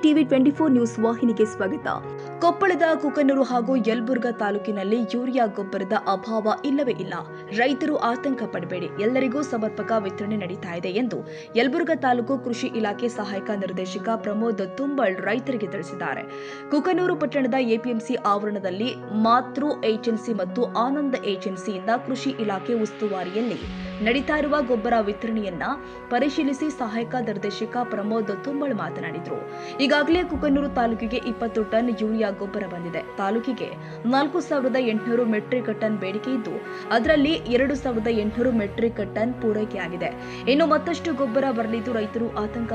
TV 24 news ವಾಹಿನಿಗೆ ಸ್ವಾಗತ. ಕೊಪ್ಪಳದ ಕುಕನೂರು ಹಾಗೂ ಯಲಬುರ್ಗಾ ತಾಲೂಕಿನಲ್ಲಿ ಯೂರಿಯಾ ಗೊಬ್ಬರದ ಅಭಾವ ಇಲ್ಲವೇ ಇಲ್ಲ. ರೈತರು ಆತಂಕ ಪಡಬೇಡಿ, ಎಲ್ಲರಿಗೂ ಸಮರ್ಪಕ ವಿತರಣೆ ನಡೀತಾ ಇದೆ ಎಂದು ಯಲಬುರ್ಗಾ ತಾಲೂಕು ಕೃಷಿ ಇಲಾಖೆ ಸಹಾಯಕ ನಿರ್ದೇಶಕ ಪ್ರಮೋದ್ ತುಂಬಳ್ ರೈತರಿಗೆ ತಿಳಿಸಿದ್ದಾರೆ. ಕುಕನೂರು ಪಟ್ಟಣದ ಎಪಿಎಂಸಿ ಆವರಣದಲ್ಲಿ ಮಾತೃ ಏಜೆನ್ಸಿ ಮತ್ತು ಆನಂದ್ ಏಜೆನ್ಸಿಯಿಂದ ಕೃಷಿ ಇಲಾಖೆ ಉಸ್ತುವಾರಿಯಲ್ಲಿ ನಡೀತಾ ಇರುವ ಗೊಬ್ಬರ ವಿತರಣೆಯನ್ನ ಪರಿಶೀಲಿಸಿ ಸಹಾಯಕ ನಿರ್ದೇಶಕ ಪ್ರಮೋದ್ ತುಂಬಳ್ ಮಾತನಾಡಿದರು. ಈಗಾಗಲೇ ಕುಕನೂರು ತಾಲೂಕಿಗೆ 20 ಟನ್ ಯೂರಿಯಾ ಗೊಬ್ಬರ ಬಂದಿದೆ. ತಾಲೂಕಿಗೆ 4800 ಮೆಟ್ರಿಕ್ ಟನ್ ಬೇಡಿಕೆ ಇದ್ದು ಅದರಲ್ಲಿ 2800 ಮೆಟ್ರಿಕ್ ಟನ್ ಪೂರೈಕೆಯಾಗಿದೆ. ಇನ್ನು ಮತ್ತಷ್ಟು ಗೊಬ್ಬರ ಬರಲಿದ್ದು ರೈತರು ಆತಂಕ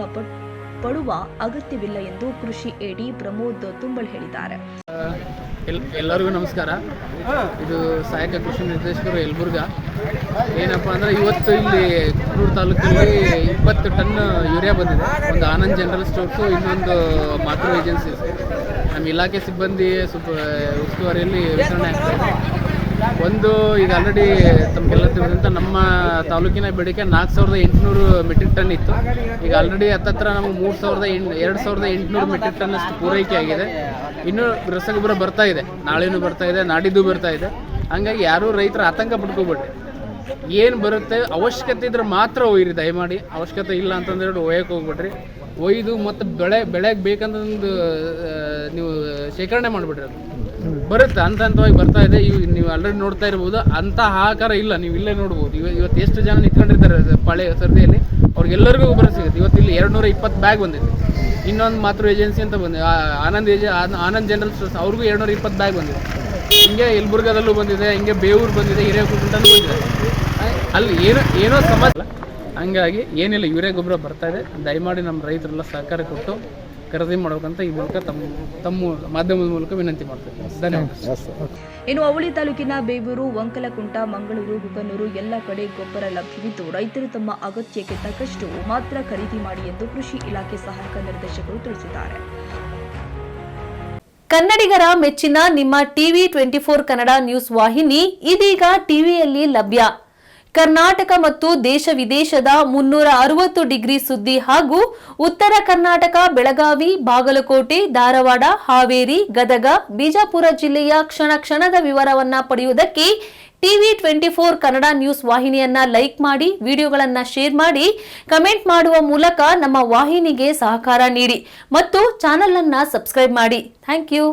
ಪಡುವ ಅಗತ್ಯವಿಲ್ಲ ಎಂದು ಕೃಷಿ ಎಡಿ ಪ್ರಮೋದ್ ತುಂಬಳ್ ಹೇಳಿದ್ದಾರೆ. ಎಲ್ಲರಿಗೂ ನಮಸ್ಕಾರ. ಇದು ಸಹಾಯಕ ಕೃಷಿ ನಿರ್ದೇಶಕರು ಯಲಬುರ್ಗಾ. ಏನಪ್ಪ ಅಂದರೆ ಇವತ್ತು ಇಲ್ಲಿ ಕುಕನೂರು ತಾಲೂಕಲ್ಲಿ 20 ಟನ್ ಯೂರಿಯಾ ಬಂದಿದೆ. ಒಂದು ಆನಂದ್ ಜನರಲ್ ಸ್ಟೋರ್ಸು, ಇನ್ನೊಂದು ಮಾತೃ ಏಜೆನ್ಸೀಸ್. ನಮ್ಮ ಇಲಾಖೆ ಸಿಬ್ಬಂದಿ ಉಸ್ತುವಾರಿಯಲ್ಲಿ ವಿತರಣೆ ಆಗ್ತಾಯಿದೆ. ಒಂದು ಈಗ ಆಲ್ರೆಡಿ ತಮಗೆಲ್ಲ ತಿಳಿದಂಥ ನಮ್ಮ ತಾಲೂಕಿನ ಬೇಡಿಕೆ 4800 ಮೆಟ್ರಿಕ್ ಟನ್ ಇತ್ತು. ಈಗ ಆಲ್ರೆಡಿ ಹತ್ತತ್ರ ನಮಗೆ 2800 ಮೆಟ್ರಿಕ್ ಟನ್ ಅಷ್ಟು ಪೂರೈಕೆ ಆಗಿದೆ. ಇನ್ನೂ ರಸಗೊಬ್ಬರ ಬರ್ತಾ ಇದೆ, ನಾಳೆನೂ ಬರ್ತಾ ಇದೆ, ನಾಡಿದ್ದು ಬರ್ತಾ ಇದೆ. ಹಂಗಾಗಿ ಯಾರೂ ರೈತರ ಆತಂಕ ಪಡ್ಕೋಬೇಡ್ರಿ. ಏನು ಬರುತ್ತೆ ಅವಶ್ಯಕತೆ ಇದ್ರೆ ಮಾತ್ರ ಒಯ್ಯಿರಿ, ದಯಮಾಡಿ. ಅವಶ್ಯಕತೆ ಇಲ್ಲ ಅಂತಂದ್ರೆ ಒಯ್ಯಕ್ಕೆ ಹೋಗ್ಬೇಡ್ರಿ. ಒಯ್ದು ಮತ್ತು ಬೆಳೆಗೆ ಬೇಕಂತಂದು ನೀವು ಶೇಖರಣೆ ಮಾಡಿಬಿಡ್ರಿ. ಅದು ಬರುತ್ತೆ, ಹಂತವಾಗಿ ಬರ್ತಾ ಇದೆ. ನೀವು ಆಲ್ರೆಡಿ ನೋಡ್ತಾ ಇರ್ಬೋದು, ಅಂಥ ಹಾಕಾರ ಇಲ್ಲ. ನೀವು ಇಲ್ಲೇ ನೋಡ್ಬೋದು. ಇವತ್ತು ಎಷ್ಟು ಜನ ನಿಂತ್ಕೊಂಡಿರ್ತಾರೆ ಪಾಳೆ ಸರ್ದಿಯಲ್ಲಿ, ಅವ್ರಿಗೆಲ್ಲರಿಗೂ ಗೊಬ್ಬರ ಸಿಗುತ್ತೆ. ಇವತ್ತು ಇಲ್ಲಿ 220 ಬ್ಯಾಗ್ ಬಂದಿದೆ. ಇನ್ನೊಂದು ಮಾತೃ ಏಜೆನ್ಸಿ ಅಂತ ಬಂದಿದೆ, ಆನಂದ್ ಜನರಲ್ ಸ್ಟೋರ್ಸ್, ಅವ್ರಿಗೂ 220 ಬ್ಯಾಗ್ ಬಂದಿದೆ. ಹಿಂಗೆ ಯಲಬುರ್ಗಾದಲ್ಲೂ ಬಂದಿದೆ, ಹಿಂಗೆ ಬೇವೂರು ಬಂದಿದೆ, ಹಿರೇಕುಂಟನೂ ಬಂದಿದೆ. ಅಲ್ಲಿ ಏನೋ ಸಮಸ್ಯೆ. ಹಂಗಾಗಿ ಏನಿಲ್ಲ, ಯೂರಿಯಾ ಗೊಬ್ಬರ ಬರ್ತಾ ಇದೆ. ದಯಮಾಡಿ ನಮ್ಮ ರೈತರೆಲ್ಲ ಸಹಕಾರ ಕೊಟ್ಟು ಖರೀದಿ ಮಾಡೋಕಂತ ಈ ಮೂಲಕ ತಮ್ಮ ಮಾಧ್ಯಮದ ಮೂಲಕ ವಿನಂತಿ ಮಾಡ್ತೇವೆ. ಧನ್ಯವಾದ. ಇನ್ನು ಅವಳಿ ತಾಲೂಕಿನ ಬೇವೂರು, ವಂಕಲಕುಂಟ, ಮಂಗಳೂರು, ಕುಕನೂರು ಎಲ್ಲ ಕಡೆ ಗೊಬ್ಬರ ಲಭ್ಯವಿದ್ದು ರೈತರು ತಮ್ಮ ಅಗತ್ಯಕ್ಕೆ ತಕ್ಕಷ್ಟು ಮಾತ್ರ ಖರೀದಿ ಮಾಡಿ ಎಂದು ಕೃಷಿ ಇಲಾಖೆ ಸಹಾಯಕ ನಿರ್ದೇಶಕರು ತಿಳಿಸಿದ್ದಾರೆ. ಕನ್ನಡಿಗರ ಮೆಚ್ಚಿನ ನಿಮ್ಮ ಟಿವಿ 24 ಕನ್ನಡ ನ್ಯೂಸ್ ವಾಹಿನಿ ಇದೀಗ ಟಿವಿಯಲ್ಲಿ ಲಭ್ಯ. ಕರ್ನಾಟಕ ಮತ್ತು ದೇಶ ವಿದೇಶದ 360 ಡಿಗ್ರಿ ಸುದ್ದಿ ಹಾಗೂ ಉತ್ತರ ಕರ್ನಾಟಕ, ಬೆಳಗಾವಿ, ಬಾಗಲಕೋಟೆ, ಧಾರವಾಡ, ಹಾವೇರಿ, ಗದಗ, ಬಿಜಾಪುರ ಜಿಲ್ಲೆಯ ಕ್ಷಣ ಕ್ಷಣದ ವಿವರವನ್ನ ಪಡೆಯುವುದಕ್ಕೆ ಟಿವಿ 24 ಕನ್ನಡ ನ್ಯೂಸ್ ವಾಹಿನಿಯನ್ನ ಲೈಕ್ ಮಾಡಿ, ವಿಡಿಯೋಗಳನ್ನ ಶೇರ್ ಮಾಡಿ, ಕಮೆಂಟ್ ಮಾಡುವ ಮೂಲಕ ನಮ್ಮ ವಾಹಿನಿಗೆ ಸಹಕಾರ ನೀಡಿ ಮತ್ತು ಚಾನೆಲ್ ಅನ್ನ ಸಬ್ಸ್ಕ್ರೈಬ್ ಮಾಡಿ. Thank you.